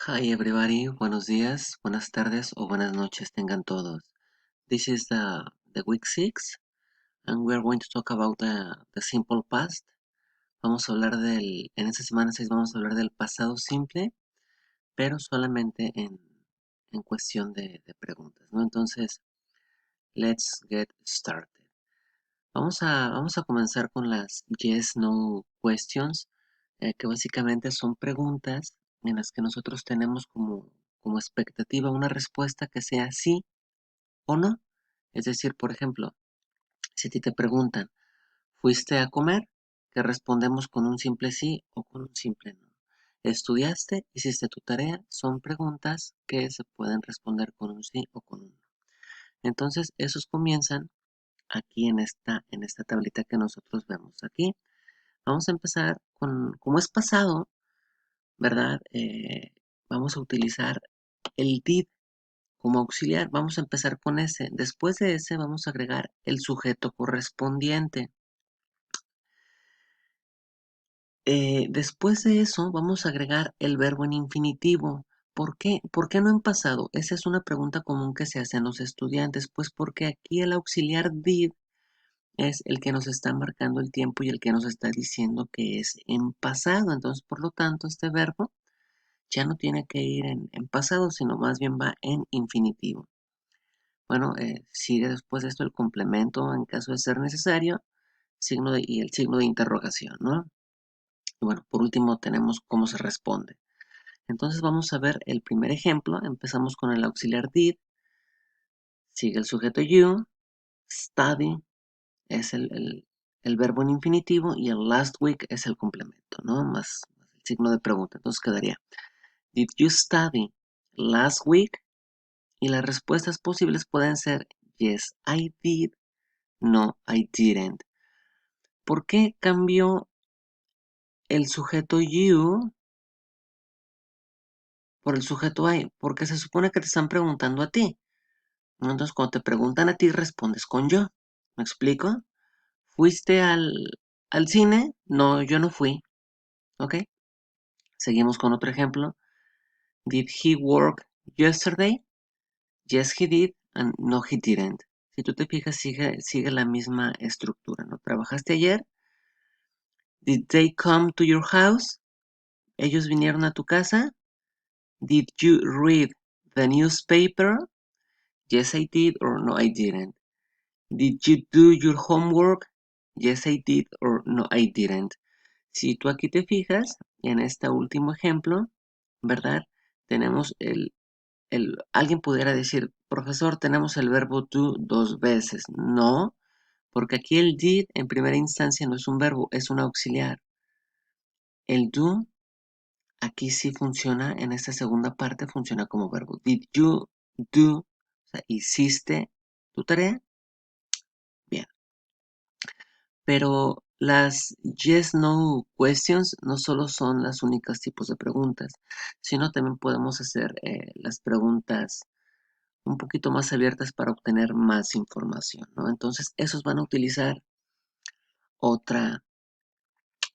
Hi everybody, buenos días, buenas tardes o buenas noches tengan todos. This is the week 6 and we are going to talk about the simple past. Vamos a hablar en esta semana 6 vamos a hablar del pasado simple, pero solamente en cuestión de preguntas, ¿no? Entonces, let's get started. Vamos a comenzar con las yes, no questions, que básicamente son preguntas en las que nosotros tenemos como expectativa una respuesta que sea sí o no. Es decir, por ejemplo, si a ti te preguntan, ¿fuiste a comer? Que respondemos con un simple sí o con un simple no. ¿Estudiaste? ¿Hiciste tu tarea? Son preguntas que se pueden responder con un sí o con un no. Entonces, esos comienzan aquí en esta tablita que nosotros vemos aquí. Vamos a empezar como es pasado, ¿verdad? Vamos a utilizar el did como auxiliar. Vamos a empezar con ese. Después de ese vamos a agregar el sujeto correspondiente. Después de eso vamos a agregar el verbo en infinitivo. ¿Por qué? ¿Por qué no en pasado? Esa es una pregunta común que se hacen los estudiantes. Pues porque aquí el auxiliar did es el que nos está marcando el tiempo y el que nos está diciendo que es en pasado. Entonces, por lo tanto, este verbo ya no tiene que ir en pasado, sino más bien va en infinitivo. Bueno, sigue después de esto el complemento en caso de ser necesario, y el signo de interrogación, ¿no? Y bueno, por último tenemos cómo se responde. Entonces vamos a ver el primer ejemplo. Empezamos con el auxiliar did, sigue el sujeto you, study es el verbo en infinitivo y el last week es el complemento, ¿no? Más el signo de pregunta. Entonces quedaría, did you study last week? Y las respuestas posibles pueden ser yes, I did, no, I didn't. ¿Por qué cambió el sujeto you por el sujeto I? Porque se supone que te están preguntando a ti, ¿no? Entonces, cuando te preguntan a ti, respondes con yo. ¿Me explico? ¿Fuiste al cine? No, yo no fui. ¿Ok? Seguimos con otro ejemplo. Did he work yesterday? Yes, he did, and no, he didn't. Si tú te fijas, sigue la misma estructura, ¿no? ¿Trabajaste ayer? Did they come to your house? ¿Ellos vinieron a tu casa? Did you read the newspaper? Yes, I did, or no, I didn't. Did you do your homework? Yes, I did, or no, I didn't. Si tú aquí te fijas, en este último ejemplo, ¿verdad? Tenemos alguien pudiera decir, profesor, tenemos el verbo do dos veces. No, porque aquí el did en primera instancia no es un verbo, es un auxiliar. El do aquí sí funciona, en esta segunda parte funciona como verbo. Did you do? O sea, ¿hiciste tu tarea? Bien. Pero las yes, no questions no solo son las únicas tipos de preguntas, sino también podemos hacer las preguntas un poquito más abiertas para obtener más información, ¿no? Entonces, esos van a utilizar otra,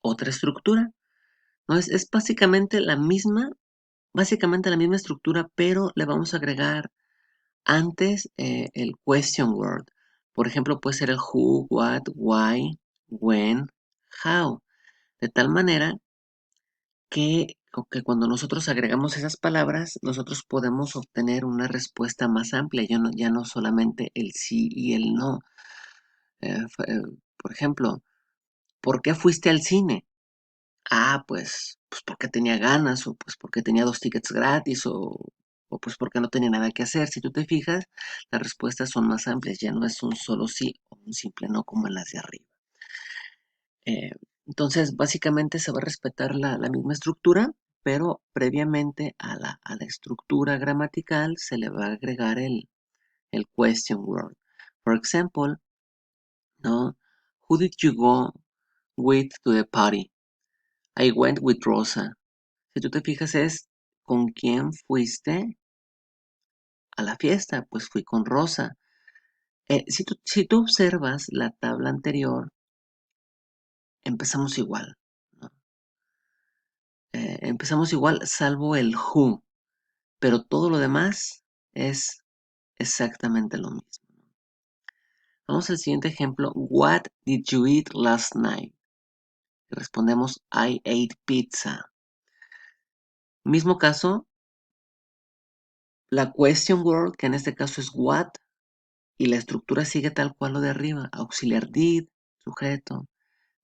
otra estructura, ¿no? Es básicamente la misma estructura, pero le vamos a agregar antes el question word. Por ejemplo, puede ser el who, what, why, when, how. De tal manera que cuando nosotros agregamos esas palabras, nosotros podemos obtener una respuesta más amplia, ya no solamente el sí y el no. Por ejemplo, ¿por qué fuiste al cine? Ah, pues porque tenía ganas, o pues porque tenía 2 tickets gratis, o pues porque no tenía nada que hacer. Si tú te fijas, las respuestas son más amplias, ya no es un solo sí o un simple no como en las de arriba. Eh, entonces, básicamente se va a respetar la misma estructura, pero previamente a la estructura gramatical se le va a agregar el question word. For example, ¿no? Who did you go with to the party? I went with Rosa. Si tú te fijas es ¿con quién fuiste a la fiesta? Pues fui con Rosa. Si tú observas la tabla anterior, empezamos igual, ¿no? Empezamos igual salvo el who. pero todo lo demás es exactamente lo mismo. Vamos al siguiente ejemplo. What did you eat last night? Respondemos, I ate pizza. Mismo caso, la question word, que en este caso es what, y la estructura sigue tal cual lo de arriba. Auxiliar did, sujeto,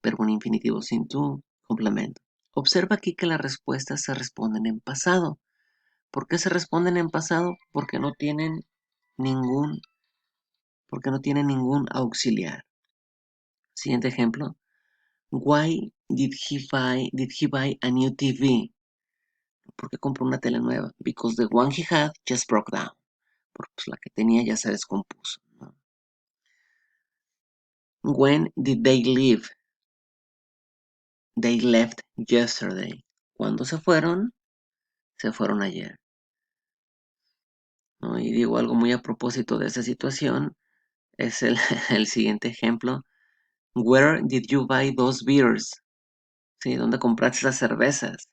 verbo en infinitivo sin to, complemento. Observa aquí que las respuestas se responden en pasado. ¿Por qué se responden en pasado? Ningún, porque no tienen ningún auxiliar. Siguiente ejemplo. Why did he buy a new TV? ¿Por qué compró una tele nueva? Because the one he had just broke down. Porque pues, la que tenía ya se descompuso, ¿no? When did they leave? They left yesterday. ¿Cuándo se fueron? Se fueron ayer, ¿no? Y digo algo muy a propósito de esa situación. Es el, el siguiente ejemplo. Where did you buy those beers? ¿Sí? ¿Dónde compraste las cervezas?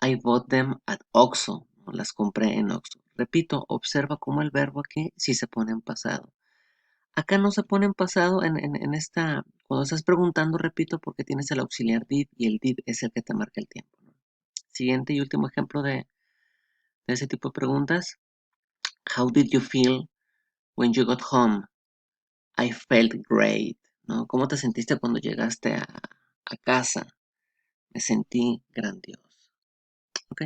I bought them at Oxxo. Las compré en Oxxo. Repito, observa cómo el verbo aquí sí se pone en pasado. Acá no se pone en pasado en esta... Cuando estás preguntando, repito, porque tienes el auxiliar did y el did es el que te marca el tiempo, ¿no? Siguiente y último ejemplo de ese tipo de preguntas. How did you feel when you got home? I felt great, ¿no? ¿Cómo te sentiste cuando llegaste a casa? Me sentí grandioso. ¿Ok?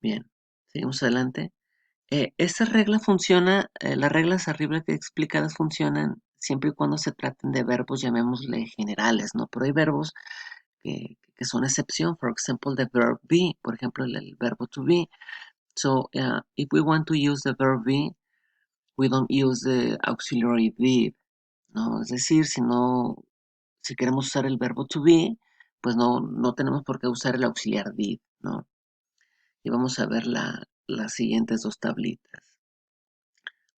Bien. Seguimos adelante. Esta regla funciona, las reglas arriba que explicadas funcionan siempre y cuando se traten de verbos, llamémosle generales, ¿no? Pero hay verbos que son excepción. For example, the verb be, por ejemplo, el verbo to be. So, if we want to use the verb be, we don't use the auxiliary did, ¿no? Es decir, si queremos usar el verbo to be, pues no tenemos por qué usar el auxiliar did, ¿no? Y vamos a ver las siguientes dos tablitas.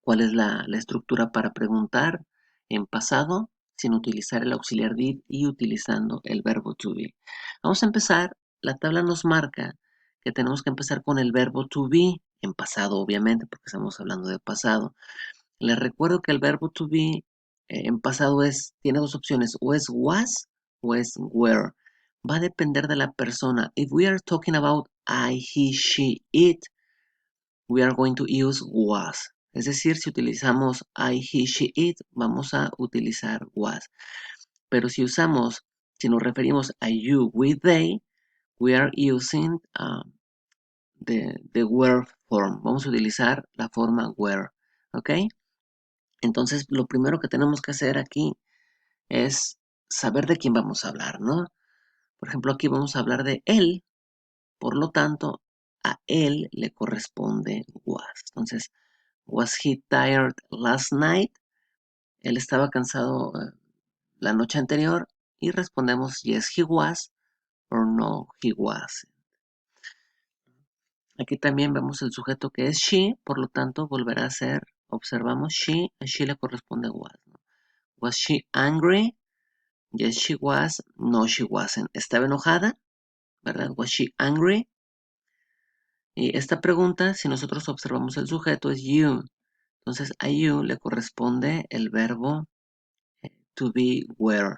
¿Cuál es la estructura para preguntar en pasado sin utilizar el auxiliar did y utilizando el verbo to be? Vamos a empezar. La tabla nos marca que tenemos que empezar con el verbo to be en pasado, obviamente, porque estamos hablando de pasado. Les recuerdo que el verbo to be en pasado tiene dos opciones, o es was o es were. Va a depender de la persona. If we are talking about I, he, she, it, we are going to use was. Es decir, si utilizamos I, he, she, it, vamos a utilizar was. Pero si nos referimos a you, we, they, we are using the were form. Vamos a utilizar la forma were. ¿Ok? Entonces, lo primero que tenemos que hacer aquí es saber de quién vamos a hablar, ¿no? Por ejemplo, aquí vamos a hablar de él, por lo tanto, a él le corresponde was. Entonces, was he tired last night? Él estaba cansado la noche anterior y respondemos yes he was or no he was. Aquí también vemos el sujeto que es she, por lo tanto volverá a ser, observamos she, a she le corresponde was, ¿no? Was she angry? Yes, she was. No, she wasn't. ¿Estaba enojada? ¿Verdad? Was she angry? Y esta pregunta, si nosotros observamos el sujeto, es you. Entonces, a you le corresponde el verbo to be were.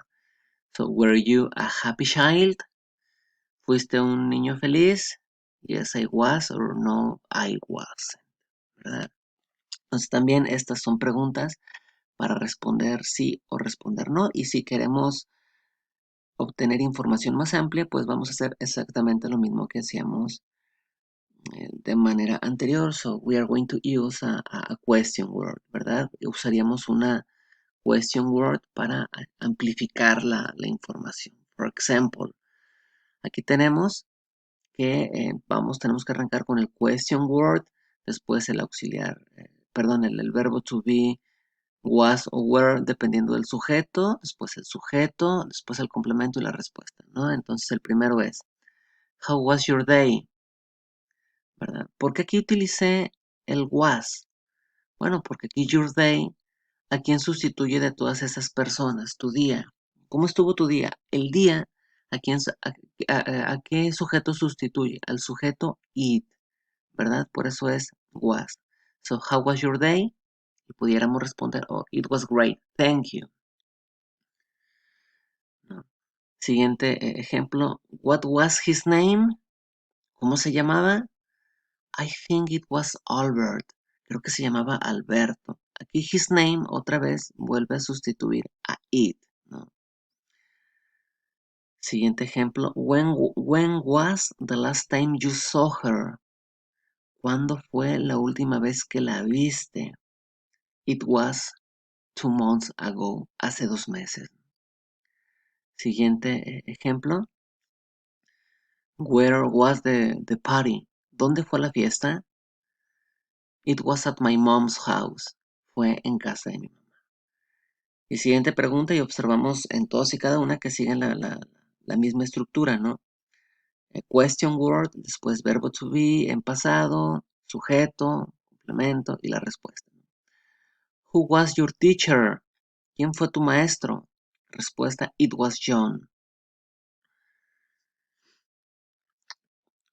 So, were you a happy child? ¿Fuiste un niño feliz? Yes, I was, or no, I was. ¿Verdad? Entonces, también estas son preguntas para responder sí o responder no. Y si queremos obtener información más amplia, pues vamos a hacer exactamente lo mismo que hacíamos de manera anterior. So we are going to use a question word, ¿verdad? Usaríamos una question word para amplificar la información. For example, aquí tenemos que tenemos que arrancar con el question word, después el auxiliar, perdón, el verbo to be, was o were, dependiendo del sujeto, después el sujeto, después el complemento y la respuesta, ¿no? Entonces el primero es, how was your day? ¿Verdad? ¿Por qué aquí utilicé el was? Bueno, porque aquí your day, ¿a quién sustituye de todas esas personas? Tu día. ¿Cómo estuvo tu día? El día, ¿a qué sujeto sustituye? Al sujeto it. ¿verdad? Por eso es was. So, how was your day? Y pudiéramos responder, oh, it was great, thank you. ¿No? Siguiente ejemplo, what was his name? ¿Cómo se llamaba? I think it was Albert. Creo que se llamaba Alberto. Aquí his name otra vez vuelve a sustituir a it, ¿no? Siguiente ejemplo, when was the last time you saw her? ¿Cuándo fue la última vez que la viste? It was 2 months ago, hace 2 meses. Siguiente ejemplo. Where was the party? ¿Dónde fue la fiesta? It was at my mom's house. Fue en casa de mi mamá. Y siguiente pregunta y observamos en todas y cada una que siguen la misma estructura, ¿no? Question word, después verbo to be en pasado, sujeto, complemento y la respuesta. Who was your teacher? ¿Quién fue tu maestro? Respuesta, it was John.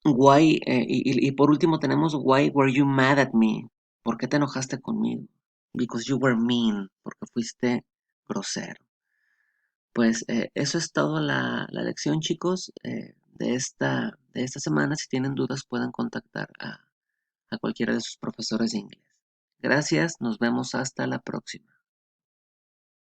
Why, y por último tenemos, why were you mad at me? ¿Por qué te enojaste conmigo? Because you were mean, porque fuiste grosero. Pues eso es toda la lección, chicos, de esta semana. Si tienen dudas, pueden contactar a cualquiera de sus profesores de inglés. Gracias, nos vemos hasta la próxima.